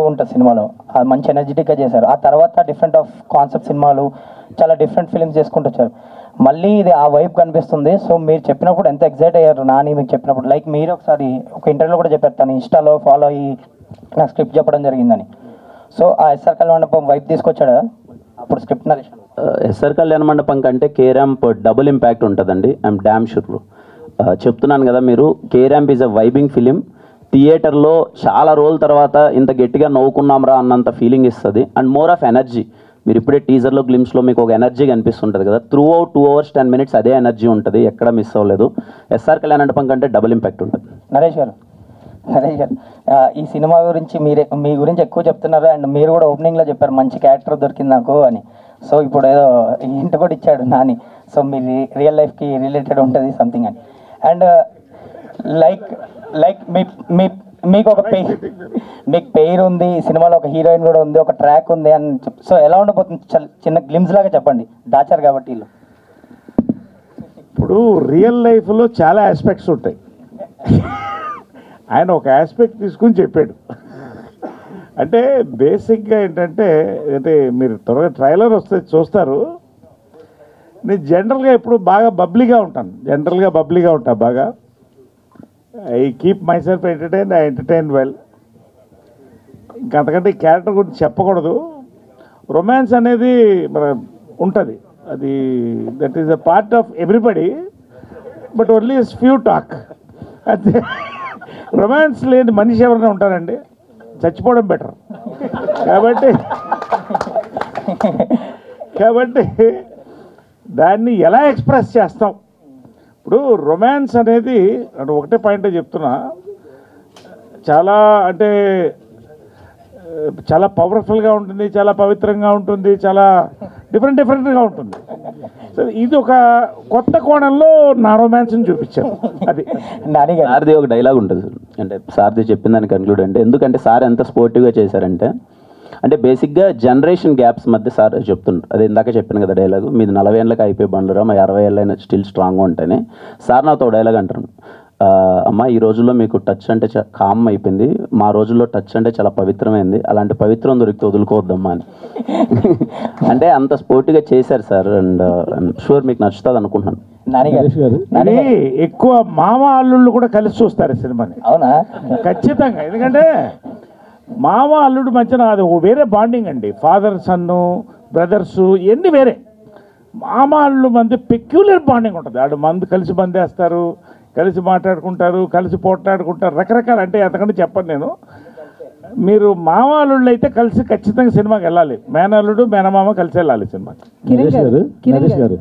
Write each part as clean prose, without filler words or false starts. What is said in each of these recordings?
ఉంటుంది సినిమాలో, అది మంచి ఎనర్జెటిక్గా చేశారు. ఆ తర్వాత డిఫరెంట్ ఆఫ్ కాన్సెప్ట్ సినిమాలు, చాలా డిఫరెంట్ ఫిల్మ్స్ చేసుకుంటూ వచ్చారు. మళ్ళీ ఇది ఆ వైబ్ కనిపిస్తుంది. సో మీరు చెప్పినప్పుడు ఎంత ఎక్సైట్ అయ్యారు నాని మీకు చెప్పినప్పుడు. లైక్ మీరు ఒకసారి ఒక ఇంటర్వ్యూలో కూడా చెప్పారు, తను ఇన్స్టాలో ఫాలో అయ్యి నాకు స్క్రిప్ట్ చెప్పడం జరిగిందని. సో ఆ ఎస్ఆర్ కళ్యాణ మండపం వైబ్ తీసుకొచ్చాడా అప్పుడు స్క్రిప్ట్ నరేషన్? ఎస్ఆర్ కళ్యాణ మండపం కంటే కే ర్యాంప్ డబుల్ ఇంపాక్ట్ ఉంటుందండి. I'm damn sure. చెప్తున్నాను కదా, మీరు K ramp is a vibing film. థియేటర్లో చాలా రోజుల తర్వాత ఇంత గట్టిగా నవ్వుకున్నాంరా అన్నంత ఫీలింగ్ ఇస్తుంది. And more of energy. మీరు ఇప్పుడే టీజర్లో గ్లిమ్స్లో మీకు ఒక ఎనర్జీ కనిపిస్తుంటుంది కదా, త్రూ అవుట్ 2 hours 10 minutes అదే ఎనర్జీ ఉంటుంది, ఎక్కడ మిస్ అవ్వలేదు. ఎస్ఆర్ కళ్యాణ మండపం కంటే డబుల్ ఇంపాక్ట్ ఉంటుంది. నరేష్ గారు ఈ సినిమా గురించి మీ గురించి ఎక్కువ చెప్తున్నారు. అండ్ మీరు కూడా ఓపెనింగ్లో చెప్పారు మంచి క్యారెక్టర్ దొరికింది నాకు అని. సో ఇప్పుడు ఏదో ఇంటి కూడా ఇచ్చాడు నాని. సో మీ రియల్ లైఫ్కి రిలేటెడ్ ఉంటుంది సంథింగ్ అని. అండ్ లైక్ మీకు ఒక మీకు పేరు ఉంది, సినిమాలో ఒక హీరోయిన్ కూడా ఉంది, ఒక ట్రాక్ ఉంది అని సో ఎలా ఉండబోతుంది చిన్న గ్లిమ్స్ లాగా చెప్పండి, దాచారు కాబట్టి. ఇప్పుడు రియల్ లైఫ్లో చాలా ఆస్పెక్ట్స్ ఉంటాయి. ఆయన ఒక ఆస్పెక్ట్ తీసుకుని చెప్పాడు. అంటే బేసిక్గా ఏంటంటే, అంటే మీరు త్వరగా ట్రైలర్ వస్తే చూస్తారు. నేను జనరల్గా ఎప్పుడు బాగా బబ్లీగా ఉంటాను. బాగా I keep my self entertain, I entertain well. ఇంకా అంతకంటే ఈ క్యారెక్టర్ గురించి చెప్పకూడదు. రొమాన్స్ అనేది మన ఉంటుంది, అది that is a part of everybody, but only few talk. అంతే. రొమాన్స్ లేని మనిషి ఎవరైనా ఉంటారండి? చచ్చిపోవడం బెటర్. కాబట్టి దాన్ని ఎలా ఎక్స్ప్రెస్ చేస్తాం? ఇప్పుడు రొమాన్స్ అనేది అంటే ఒకటే పాయింటే చెప్తున్నా, చాలా పవర్ఫుల్గా ఉంటుంది, చాలా పవిత్రంగా ఉంటుంది, చాలా డిఫరెంట్గా ఉంటుంది. సో ఇది ఒక కొత్త కోణంలో నా రొమాన్స్ని చూపించాను. అది సార్ది ఒక డైలాగ్ ఉంటుంది సార్, అంటే సార్ది చెప్పిన దాన్ని కన్క్లూడ్ అంటే, ఎందుకంటే సార్ ఎంత స్పోర్టివ్గా చేశారంటే, అంటే బేసిక్గా జనరేషన్ గ్యాప్స్ మధ్య సార్ చెప్తుండ్రు. అదే ఇందాక చెప్పాను కదా డైలాగు, మీది 40 ఏళ్ళకి అయిపోయి బండ్లురా, మా 60 ఏళ్ళైనా స్టిల్ స్ట్రాంగ్గా ఉంటాయని. సార్ నాతో డైలాగ్ అంటారు, అమ్మ ఈ రోజుల్లో మీకు టచ్ అంటే కామ్ అయిపోయింది, మా రోజుల్లో టచ్ అంటే చాలా పవిత్రమైంది, అలాంటి పవిత్రం దొరికితే వదులుకోవద్దమ్మా అని. అంటే అంత స్పోర్టివ్గా చేశారు సార్. అండ్ ఐఎమ్ షూర్ మీకు నచ్చుతుంది అనుకుంటున్నాను. ఎక్కువ మామ అల్లుళ్ళు కూడా కలిసి చూస్తారు ఈ సినిమాని. అవునా? ఖచ్చితంగా. ఎందుకంటే మామ అల్లుడు మధ్యన అది వేరే బాండింగ్ అండి. ఫాదర్ సన్ను, బ్రదర్సు ఇవన్నీ వేరే. మామ అల్లుడు మధ్య పెక్యులర్ బాండింగ్ ఉంటుంది. ఆడు కలిసి బందేస్తారు, కలిసి మాట్లాడుకుంటారు, కలిసి పోట్లాడుకుంటారు, రకరకాల. అంటే అంతకంటే చెప్పను నేను. మీరు మామ అల్లుళ్ళు అయితే కలిసి ఖచ్చితంగా సినిమాకి వెళ్ళాలి. మేనల్లుడు మేనమామ కలిసి వెళ్ళాలి సినిమాకి. నరేష్ గారు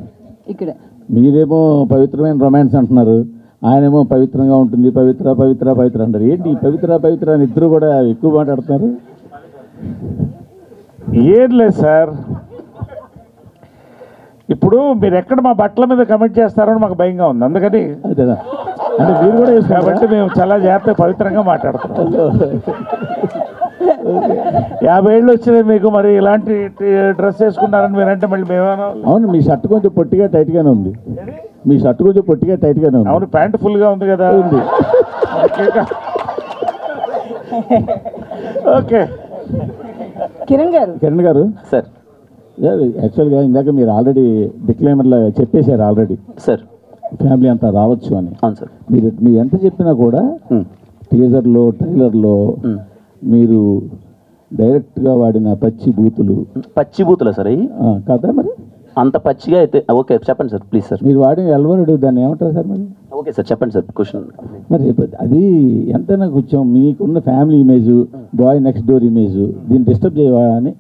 ఇక్కడ మీరేమో పవిత్రమైన రొమాన్స్ అంటున్నారు, ఆయనేమో పవిత్రంగా ఉంటుంది, పవిత్ర అంటారు. ఏంటి పవిత్ర అని ఇద్దరు కూడా ఎక్కువ మాట్లాడుతున్నారు? ఏం లేదు సార్, ఇప్పుడు మీరు ఎక్కడ మా బట్టల మీద కమెంట్ చేస్తారని మాకు భయంగా ఉంది. అందుకని అదేనా అంటే మీరు కూడా కాబట్టి మేము చాలా జాగ్రత్తగా పవిత్రంగా మాట్లాడుతున్నాం. 50 ఏళ్ళు వచ్చినాయి మీకు, మరి ఇలాంటి డ్రెస్ వేసుకున్నారని మీరంటే మళ్ళీ మేమేమన్నా? అవును, మీ షర్ట్ కొంచెం పొట్టిగా టైట్గానే ఉంది. అవును, ప్యాంట్ ఫుల్గా ఉంది కదా. ఉంది. ఓకే. కిరణ్ గారు సార్, యాక్చువల్గా ఇందాక మీరు ఆల్రెడీ డిక్లైమర్లో చెప్పేశారు ఆల్రెడీ సార్, ఫ్యామిలీ అంతా రావచ్చు అని. అవును సార్. మీరు ఎంత చెప్పినా కూడా టీజర్లో ట్రైలర్లో మీరు డైరెక్ట్గా వాడిన పచ్చి బూతులా సార్ అవి కదా? మరి అంత పచ్చిగా అయితే ఓకే చెప్పండి సార్ ప్లీజ్ సార్. మీరు వాడిన ఎల్వరుడు దాన్ని ఏమంటారు సార్? మరి ఓకే సార్ చెప్పండి సార్ క్వశ్చన్. మరి అది ఎంతైనా కొంచెం మీకున్న family image, boy next door image, దీన్ని డిస్టర్బ్ చేయవా అని?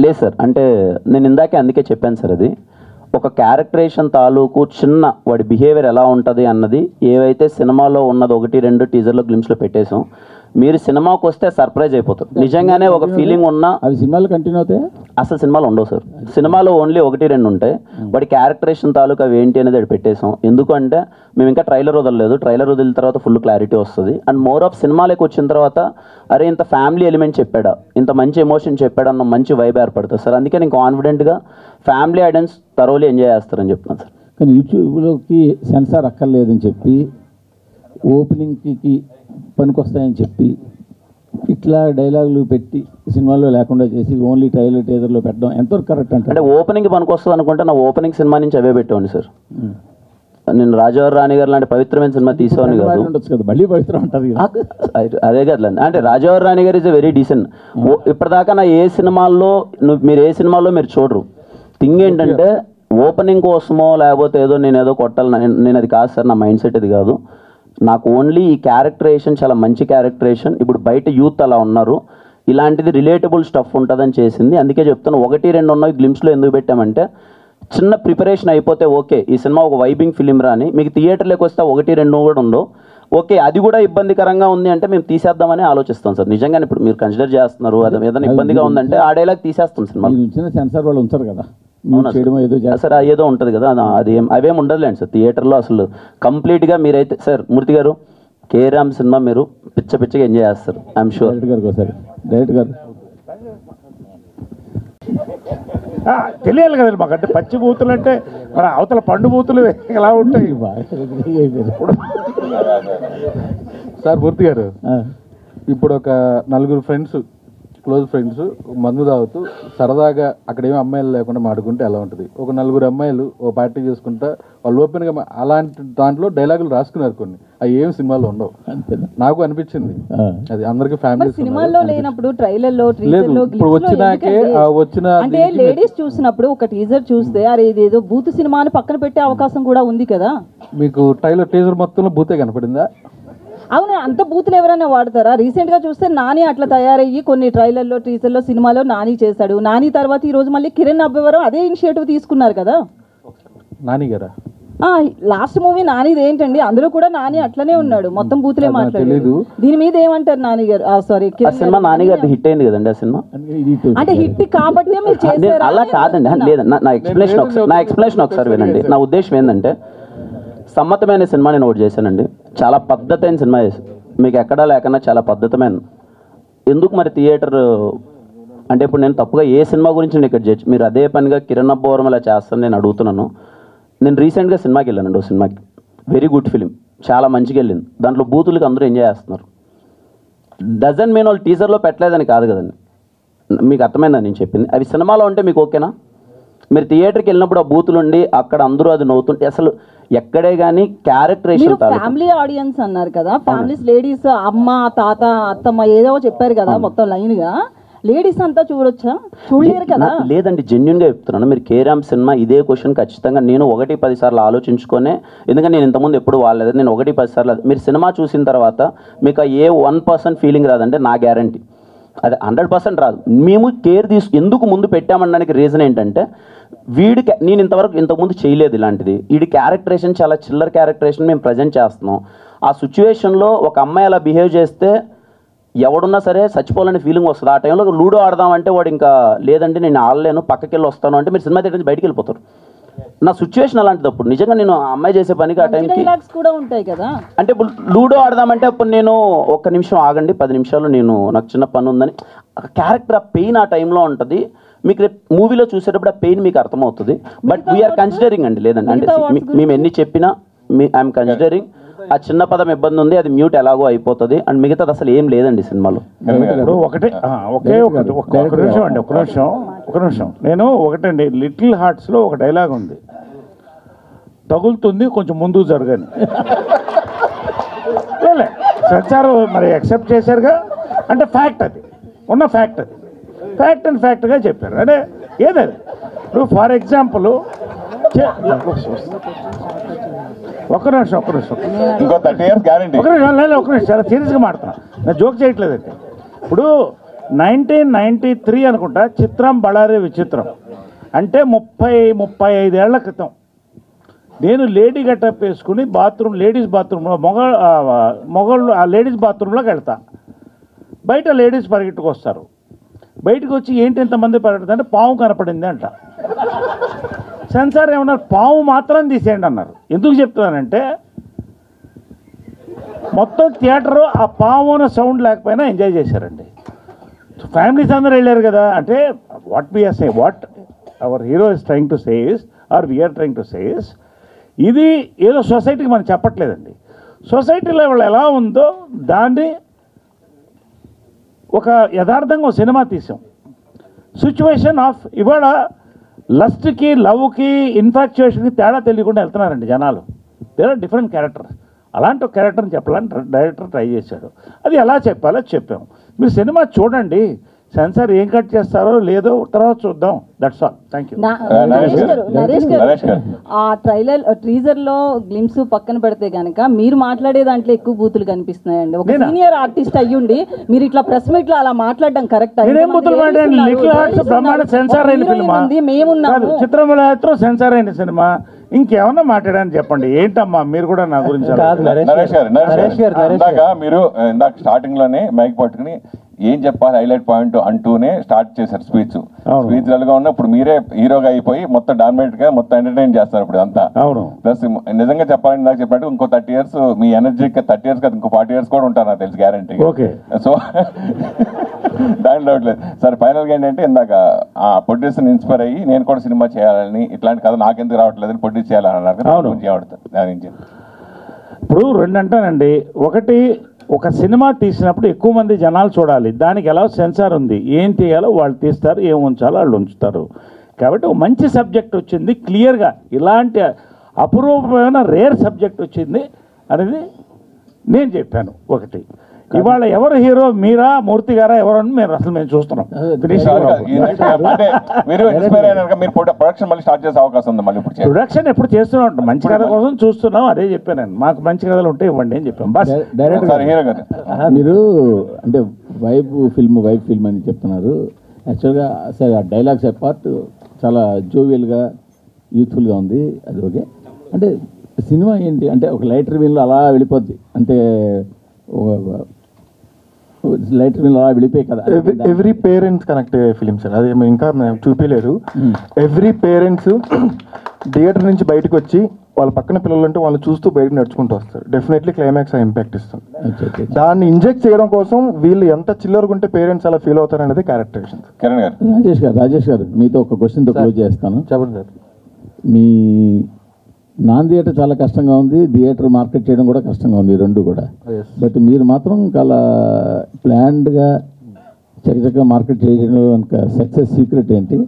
లేదు సార్, అంటే నేను ఇందాకే అందుకే చెప్పాను సార్, అది ఒక క్యారెక్టరేషన్ తాలూకు చిన్న వాడి బిహేవియర్ ఎలా ఉంటుంది అన్నది ఏవైతే సినిమాలో ఉన్నది 1-2 టీజర్లో గ్లిమ్స్లో పెట్టేసాం. మీరు సినిమాకి వస్తే సర్ప్రైజ్ అయిపోతారు. నిజంగానే ఒక ఫీలింగ్ ఉన్నా అవి సినిమాలో కంటిన్యూ అవుతాయి. అసలు సినిమాలో ఉండవు సార్, సినిమాలో ఓన్లీ 1-2 ఉంటాయి. వాడి క్యారెక్టరేషన్ తాలూకు అవి ఏంటి అనేది అది పెట్టేసాం. ఎందుకంటే మేము ఇంకా ట్రైలర్ వదలలేదు, ట్రైలర్ వదిలిన తర్వాత ఫుల్ క్లారిటీ వస్తుంది. అండ్ మోర్ ఆఫ్ సినిమాలోకి వచ్చిన తర్వాత అరే ఇంత ఫ్యామిలీ ఎలిమెంట్ చెప్పాడా, ఇంత మంచి ఎమోషన్ చెప్పాడా అన్న మంచి వైబ్ ఏర్పడుతుంది సార్. అందుకే నేను కాన్ఫిడెంట్గా ఫ్యామిలీ ఆడియన్స్ థరోలీ ఎంజాయ్ చేస్తారని చెప్తున్నాను సార్. కానీ యూట్యూబ్లోకి సెన్సార్ అక్కర్లేదని చెప్పి, ఓపెనింగ్కి పనికొస్తాయని చెప్పి ఇట్లా డైలాగులు పెట్టి సినిమాలో లేకుండా చేసి ఓన్లీ ట్రైలర్ టీజర్లో పెట్టడం ఎంతవరకు కరెక్ట్ అంటే అంటే ఓపెనింగ్ పనికొస్తుంది అనుకుంటే నా ఓపెనింగ్ సినిమా నుంచి అవే పెట్టేవాడిని సార్. నేను రాజావారి రాణి గారు లాంటి పవిత్రమైన సినిమా తీసేవాడిని కాదు. ఉండొచ్చు కదా, మళ్ళీ పవిత్రం అంటారు కదా. అదే కదా అంటే రాజావారి రాణి గారు ఇస్ ఎ వెరీ డీసెంట్. ఇప్పటిదాకా నా ఏ సినిమాల్లో మీరు ఏ సినిమాల్లో మీరు చూడరు. థింగ్ ఏంటంటే ఓపెనింగ్ కోసమో లేకపోతే ఏదో నేను ఏదో కొట్టాలి, నేను అది కాదు సార్, నా మైండ్ సెట్ అది కాదు. నాకు ఓన్లీ ఈ క్యారెక్టరేషన్ చాలా మంచి క్యారెక్టరేషన్. ఇప్పుడు బయట యూత్ అలా ఉన్నారు, ఇలాంటిది రిలేటబుల్ స్టఫ్ ఉంటుందని చేసింది. అందుకే చెప్తాను 1-2 ఉన్నవి గ్లిమ్స్లో ఎందుకు పెట్టామంటే చిన్న ప్రిపరేషన్ అయిపోతే ఓకే ఈ సినిమా ఒక వైబింగ్ ఫిలిం రాని మీకు థియేటర్లోకి వస్తే 1-2 కూడా ఉండవు. ఓకే అది కూడా ఇబ్బందికరంగా ఉంది అంటే మేము తీసేద్దామని ఆలోచిస్తాం సార్. నిజంగానే ఇప్పుడు మీరు కన్సిడర్ చేస్తున్నారు అది ఏదైనా ఇబ్బందిగా ఉందంటే ఆ డైలాగ్ తీసేస్తాం సినిమా. సెన్సార్ వాళ్ళు ఉంచారు కదా సార్, ఏదో ఉంటుంది కదా, అది అవేం ఉండదులేండి సార్ థియేటర్లో అసలు కంప్లీట్గా. మీరైతే సార్ మూర్తి గారు కేరామ్ సినిమా మీరు పిచ్చగా ఎంజాయ్ చేస్తారు ఐఎమ్ షూర్. డైరెక్ట్ గారు తెలియాలి కదండి మాకు. అంటే పచ్చి బూతులు అంటే మన అవతల పండు బూతులు ఎలా ఉంటాయి సార్. మూర్తి గారు ఇప్పుడు ఒక 4 ఫ్రెండ్స్ క్లోజ్ ఫ్రెండ్స్ మందు తాగుతూ సరదాగా అక్కడ ఏమి అమ్మాయిలు లేకుండా మాడుకుంటే ఎలా ఉంటుంది? ఒక 4 అమ్మాయిలు ఓ పార్టీ చేసుకుంటా వాళ్ళు ఓపెన్గా అలాంటి దాంట్లో డైలాగులు రాసుకున్నారు కొన్ని, అవి ఏం సినిమాలో ఉండవు. నాకు అనిపించింది అది అందరికి ఫ్యామిలీ సినిమాల్లో లేనప్పుడు ట్రైలర్లో లేదు. ఇప్పుడు వచ్చినాకే వచ్చిన అంటే లేడీస్ చూసినప్పుడు ఒక టీజర్ చూస్తే అరే ఇదేదో బూత్ సినిమా అని పక్కన పెట్టే అవకాశం కూడా ఉంది కదా. మీకు ట్రైలర్ టీజర్ మొత్తంలో బూతే కనపడిందా? అవును, అంత బూతులు ఎవరైనా వాడతారా? రీసెంట్ గా చూస్తే నాని అట్లా తయారయ్యి కొన్ని ట్రైలర్లో టీజర్లో సినిమాలో నాని చేశాడు. నాని తర్వాత ఈ రోజు మళ్ళీ కిరణ్ అబ్బేవారు అదే ఇనిషియేటివ్ తీసుకున్నారు కదా. నాని గారా లాస్ట్ మూవీ నానిది ఏంటండి, అందులో కూడా నాని అట్లనే ఉన్నాడు, మొత్తం బూతులే మాట్లాడలేదు. దీని మీద ఏమంటారు నాని గారు? సారీ సినిమా నాని గారి హిట్ అయింది కదండి ఆ సినిమా. అంటే హిట్ కాబట్టి మీరు చేశారు అలా కాదండి, లేదు నా ఎక్స్ప్లెనేషన్ ఒకసారి వినండి. నా ఉద్దేశం ఏంటంటే సమ్మతమైన సినిమా నేను ఒకటి చేశానండి, చాలా పద్ధతైన సినిమా చేశాను. మీకు ఎక్కడా లేకన్నా చాలా పద్ధతమైన. ఎందుకు మరి థియేటర్ అంటే ఇప్పుడు నేను తప్పుగా ఏ సినిమా గురించి నేను ఇక్కడ చేయొచ్చు, మీరు అదే పనిగా కిరణ్ అబ్బవరం అలా చేస్తాను నేను అడుగుతున్నాను. నేను రీసెంట్గా సినిమాకి వెళ్ళానండి, ఓ సినిమాకి వెరీ గుడ్ ఫిలిం, చాలా మంచిగా వెళ్ళింది. దాంట్లో బూతులకి అందరూ ఎంజాయ్ చేస్తున్నారు. డజన్ మీన్ వాళ్ళు టీజర్లో పెట్టలేదని కాదు కదండి, మీకు అర్థమైందని నేను చెప్పింది. అవి సినిమాలో ఉంటే మీకు ఓకేనా? మీరు థియేటర్కి వెళ్ళినప్పుడు ఆ బూతులు ఉండి అక్కడ అందరూ అది నవ్వుతుంటే అసలు ఎక్కడే కానీ క్యారెక్టరేషన్. ఫ్యామిలీ ఆడియన్స్ అన్నారు కదా, ఫ్యామిలీస్ లేడీస్ అమ్మ తాత అత్తమ్మ ఏదో చెప్పారు కదా మొత్తం లైన్ గా, లేడీస్ అంతా చూడొచ్చా? చూడలేరు కదా. లేదండి, జెన్యున్గా చెప్తున్నాను. మీరు కేరామ్ సినిమా ఇదే క్వశ్చన్ ఖచ్చితంగా నేను 1-10 సార్లు ఆలోచించుకొని, ఎందుకంటే నేను ఇంతకుముందు ఎప్పుడు వాడలేదు, నేను 1-10 సార్లు మీరు సినిమా చూసిన తర్వాత మీకు ఏ 1% ఫీలింగ్ రాదంటే నా గ్యారంటీ అది 100% రాదు. మేము కేర్ ఎందుకు ముందు పెట్టామనడానికి రీజన్ ఏంటంటే నేను ఇంతకుముందు చేయలేదు ఇలాంటిది. వీడి క్యారెక్టరేషన్ చాలా చిల్లర్ క్యారెక్టరేషన్ మేము ప్రజెంట్ చేస్తున్నాం. ఆ సిచ్యువేషన్లో ఒక అమ్మాయి అలా బిహేవ్ చేస్తే ఎవడున్నా సరే చచ్చిపోవాలనే ఫీలింగ్ వస్తుంది. ఆ టైంలో లూడో ఆడదామంటే వాడు ఇంకా లేదంటే నేను ఆడలేను పక్కకి వెళ్ళి వస్తాను అంటే మీరు సినిమా థియేటర్ నుంచి బయటికి వెళ్ళిపోతారు. నా సిచ్యువేషన్ అలాంటిది. అప్పుడు నిజంగా నేను ఆ అమ్మాయి చేసే పనికి ఆ టైంకి కూడా ఉంటాయి కదా. అంటే ఇప్పుడు లూడో ఆడదామంటే అప్పుడు నేను 1 నిమిషం ఆగండి 10 నిమిషాలు నాకు చిన్న పని ఉందని క్యారెక్టర్ ఆ పెయిన్ ఆ టైంలో ఉంటుంది. మీకు రేపు మూవీలో చూసేటప్పుడు ఆ పెయిన్ మీకు అర్థమవుతుంది. బట్ వీఆర్ కన్సిడరింగ్ అండి, లేదండి అంటే మేము ఎన్ని చెప్పినా ఐఎమ్ కన్సిడరింగ్ ఆ చిన్న పదం ఇబ్బంది ఉంది, అది మ్యూట్ ఎలాగో అయిపోతుంది అండ్ మిగతాది అసలు ఏం లేదండి సినిమాలో. ఒక నిమిషం నేను ఒకటండి, లిటిల్ హార్ట్స్లో ఒక డైలాగ్ ఉంది, తగులుతుంది కొంచెం ముందు జరగని. సెన్సార్ మరి యాక్సెప్ట్ చేశారుగా, అంటే ఫ్యాక్ట్, అది ఉన్న ఫ్యాక్ట్, అది ఫ్యాక్ట్ అండ్ ఫ్యాక్ట్గా చెప్పారు. అంటే ఏదది ఇప్పుడు ఫర్ ఎగ్జాంపుల్ ఒక్క నిమిషం ఇంకో 30 years గ్యారెంటీ. ఒక నిమిషం చాలా సీరియస్గా మాడుతున్నాను, నేను జోక్ చేయట్లేదండి. ఇప్పుడు 1993 అనుకుంటా చిత్రం బళారే విచిత్రం అంటే 30-35 ఏళ్ల క్రితం నేను లేడీ గెటప్ వేసుకుని లేడీస్ బాత్రూంలో మొగళ్ళు ఆ లేడీస్ బాత్రూంలోకి వెళ్తా. బయట లేడీస్ పరిగెట్టుకు వస్తారు, బయటకు వచ్చి ఏంటి ఎంతమంది పరిగెడుతుంది అంటే పాము కనపడింది అంట. సెన్సార్ ఏమన్నారు, పాము మాత్రం తీసేయండి అన్నారు. ఎందుకు చెప్తున్నానంటే మొత్తం థియేటరు ఆ పాము అనే సౌండ్ లేకపోయినా ఎంజాయ్ చేశారండి. ఫ్యామిలీస్ అందరూ వెళ్ళారు కదా. అంటే what our hero is trying to say is or we're trying to say is, ఇది ఏదో సొసైటీకి మనం చెప్పట్లేదండి. సొసైటీలో వాళ్ళు ఎలా ఉందో దాన్ని ఒక యథార్థంగా ఒక సినిమా తీసాం. సిచ్యువేషన్ ఆఫ్ ఇవాళ లస్ట్కి, లవ్కి, ఇన్ఫాక్చుయేషన్కి తేడా తెలియకుండా వెళ్తున్నారండి జనాలు. There are different character. అలాంటి ఒక క్యారెక్టర్ని చెప్పాలని డైరెక్టర్ ట్రై చేశాడు. అది ఎలా చెప్పాలో చెప్పాము. మీరు సినిమా చూడండి, సెన్సార్ ఏం కట్ చేస్తారో లేదో తర్వాత చూద్దాం. That's all. Thank you. Naresh గారు, ఆ టీజర్ లో గ్లిమ్స్ పక్కన పెడితే గనక మీరు మాట్లాడే దాంట్లో ఎక్కువ బూతులు కనిపిస్తున్నాయండి. ఒక సీనియర్ ఆర్టిస్ట్ అయ్యుండి మీరు ఇట్లా ప్రెస్ మీట్ లో అలా మాట్లాడడం కరెక్ట్? సెన్సార్ అయిన సినిమా, చిత్రమూలయాత్ర సెన్సార్ అయిన సినిమా, ఇంకేమన్నా మాట్లాడని చెప్పండి. ఏంటమ్మా మీరు కూడా నా గురించి? నరేష్ గారు మీరు ఇందాక స్టార్టింగ్ లోనే మైక్ పట్టుకుని ఏం చెప్పాలి హైలైట్ పాయింట్ అంటూనే స్టార్ట్ చేశారు స్పీచ్ గా ఉన్న. ఇప్పుడు మీరే హీరోగా అయిపోయి మొత్తం డామినేట్ గా మొత్తం ఎంటర్టైన్ చేస్తారు ఇప్పుడు అంతా. ప్లస్ నిజంగా చెప్పాలని నాకు చెప్పినట్టు ఇంకో 30 years మీ ఎనర్జీకి 30 years కదా, ఇంకో 40 years కూడా ఉంటారు నాకు తెలిసి గ్యారంటీ. సో దాంట్లో లేదు సార్. ఫైనల్ గా ఏంటంటే ఇందాక ఆ ప్రొడ్యూసర్ ఇన్స్పైర్ అయ్యి నేను కూడా సినిమా చేయాలని, ఇట్లాంటి కథ నాకెందుకు రావట్లేదని ప్రొడ్యూస్ చేయాలని అన్నారు. దాని నుంచి ఇప్పుడు రెండు అంటానండి. ఒకటి, ఒక సినిమా తీసినప్పుడు ఎక్కువ మంది జనాలు చూడాలి. దానికి ఎలా సెన్సార్ ఉంది, ఏం తీయాలో వాళ్ళు తీస్తారు, ఏం ఉంచాలో వాళ్ళు ఉంచుతారు. కాబట్టి ఒక మంచి సబ్జెక్ట్ వచ్చింది, క్లియర్గా ఇలాంటి అపురూపమైన రేర్ సబ్జెక్ట్ వచ్చింది అనేది నేను చెప్పాను. ఒకటి, ఇవాళ ఎవరు హీరో, మీరా మూర్తి గారా ఎవరని మేము చూస్తున్నాం. ప్రొడక్షన్ ఎప్పుడు చేస్తూనే ఉంటాం, మంచి కథ కోసం చూస్తున్నాం. అదే చెప్పాను, మాకు మంచి కథలు ఉంటే ఇవ్వండి అని చెప్పాం. బస్ మీరు అంటే వైబ్ ఫిల్మ్ అని చెప్తున్నారు. యాక్చువల్గా సరే, ఆ డైలాగ్స్ అపార్ట్ చాలా జోవియల్గా, యూత్ఫుల్గా ఉంది. అది ఓకే. అంటే సినిమా ఏంటి అంటే ఒక లైటర్ వీన్లో అలా వెళ్ళిపోద్ది, అంటే లైటర్ వీన్లో అలా వెళ్ళిపోయి కదా. ఎవ్రీ పేరెంట్స్ కనెక్ట్ అయ్యే ఫిలిం సార్. అది ఇంకా మేము చూపించలేదు. ఎవ్రీ పేరెంట్స్ థియేటర్ నుంచి బయటకు వచ్చి వాళ్ళ పక్కన పిల్లలు అంటే వాళ్ళు చూస్తూ బయటకు నడుచుకుంటూ వస్తారు. డెఫినెట్లీ క్లైమాక్స్ ఆ ఇంపాక్ట్ ఇస్తుంది. దాన్ని ఇంజెక్ట్ చేయడం కోసం వీళ్ళు ఎంత చిల్లరగా ఉంటే పేరెంట్స్ అలా ఫీల్ అవుతారు అనేది క్యారెక్టరేషన్. రాజేష్ గారు మీతో ఒక క్వశ్చన్తో క్లోజ్ చేస్తాను. చెప్పండి సార్. మీ నాన్ థియేటర్ చాలా కష్టంగా ఉంది, థియేటర్ మార్కెట్ చేయడం కూడా కష్టంగా ఉంది, రెండు కూడా. బట్ మీరు మాత్రం చాలా ప్లాన్డ్గా చక్కగా మార్కెట్ చేయడం కనుక సక్సెస్ సీక్రెట్ ఏంటి?